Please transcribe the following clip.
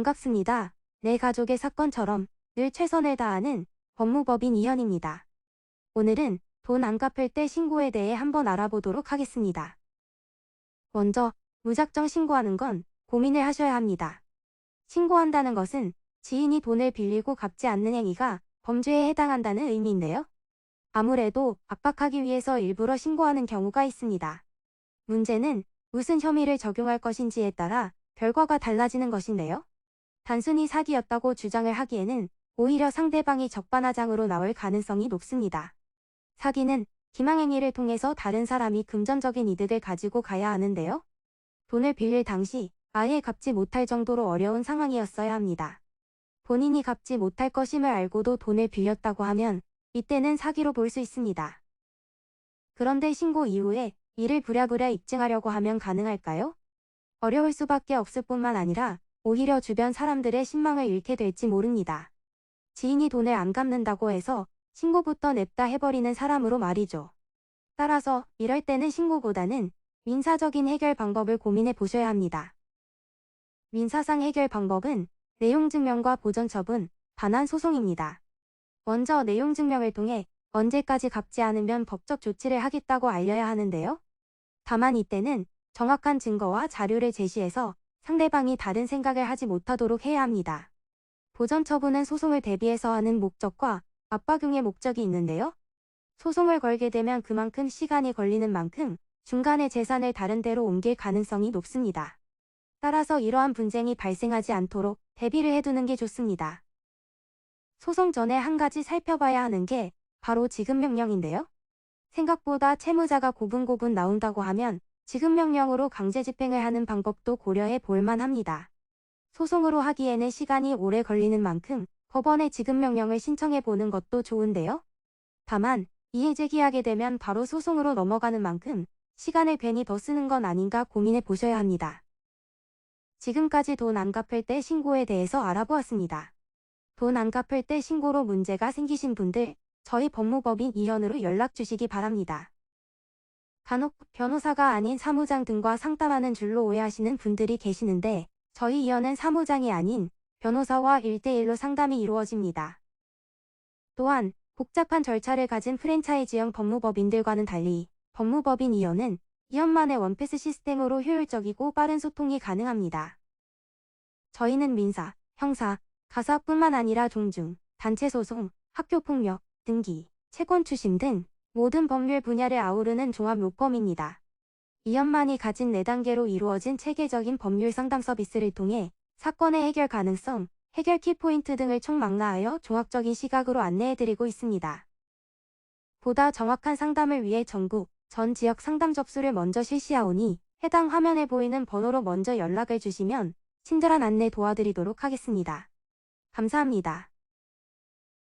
반갑습니다. 내 가족의 사건처럼 늘 최선을 다하는 법무법인 이현입니다. 오늘은 돈 안 갚을 때 신고에 대해 한번 알아보도록 하겠습니다. 먼저, 무작정 신고하는 건 고민을 하셔야 합니다. 신고한다는 것은 지인이 돈을 빌리고 갚지 않는 행위가 범죄에 해당한다는 의미인데요. 아무래도 압박하기 위해서 일부러 신고하는 경우가 있습니다. 문제는 무슨 혐의를 적용할 것인지에 따라 결과가 달라지는 것인데요. 단순히 사기였다고 주장을 하기에는 오히려 상대방이 적반하장으로 나올 가능성이 높습니다. 사기는 기망행위를 통해서 다른 사람이 금전적인 이득을 가지고 가야 하는데요. 돈을 빌릴 당시 아예 갚지 못할 정도로 어려운 상황이었어야 합니다. 본인이 갚지 못할 것임을 알고도 돈을 빌렸다고 하면 이때는 사기로 볼 수 있습니다. 그런데 신고 이후에 이를 부랴부랴 입증하려고 하면 가능할까요? 어려울 수밖에 없을 뿐만 아니라 오히려 주변 사람들의 신망을 잃게 될지 모릅니다. 지인이 돈을 안 갚는다고 해서 신고부터 냅다 해버리는 사람으로 말이죠. 따라서 이럴 때는 신고보다는 민사적인 해결 방법을 고민해 보셔야 합니다. 민사상 해결 방법은 내용증명과 보전처분, 반환 소송입니다. 먼저 내용증명을 통해 언제까지 갚지 않으면 법적 조치를 하겠다고 알려야 하는데요. 다만 이때는 정확한 증거와 자료를 제시해서 상대방이 다른 생각을 하지 못하도록 해야 합니다. 보전처분은 소송을 대비해서 하는 목적과 압박용의 목적이 있는데요. 소송을 걸게 되면 그만큼 시간이 걸리는 만큼 중간에 재산을 다른 데로 옮길 가능성이 높습니다. 따라서 이러한 분쟁이 발생하지 않도록 대비를 해두는 게 좋습니다. 소송 전에 한 가지 살펴봐야 하는 게 바로 지급명령인데요. 생각보다 채무자가 고분고분 나온다고 하면 지급명령으로 강제집행을 하는 방법도 고려해 볼 만합니다. 소송으로 하기에는 시간이 오래 걸리는 만큼 법원에 지급명령을 신청해 보는 것도 좋은데요. 다만 이에 제기하게 되면 바로 소송으로 넘어가는 만큼 시간을 괜히 더 쓰는 건 아닌가 고민해 보셔야 합니다. 지금까지 돈 안 갚을 때 신고에 대해서 알아보았습니다. 돈 안 갚을 때 신고로 문제가 생기신 분들, 저희 법무법인 이현으로 연락 주시기 바랍니다. 간혹 변호사가 아닌 사무장 등과 상담하는 줄로 오해하시는 분들이 계시는데 저희 이현은 사무장이 아닌 변호사와 1대1로 상담이 이루어집니다. 또한 복잡한 절차를 가진 프랜차이즈형 법무법인들과는 달리 법무법인 이현은 이현만의 원패스 시스템으로 효율적이고 빠른 소통이 가능합니다. 저희는 민사, 형사, 가사뿐만 아니라 종중, 단체소송, 학교폭력, 등기, 채권추심 등 모든 법률 분야를 아우르는 종합 로펌입니다. 이현만이 가진 4단계로 이루어진 체계적인 법률 상담 서비스를 통해 사건의 해결 가능성, 해결 키포인트 등을 총망라하여 종합적인 시각으로 안내해드리고 있습니다. 보다 정확한 상담을 위해 전국, 전 지역 상담 접수를 먼저 실시하오니 해당 화면에 보이는 번호로 먼저 연락을 주시면 친절한 안내 도와드리도록 하겠습니다. 감사합니다.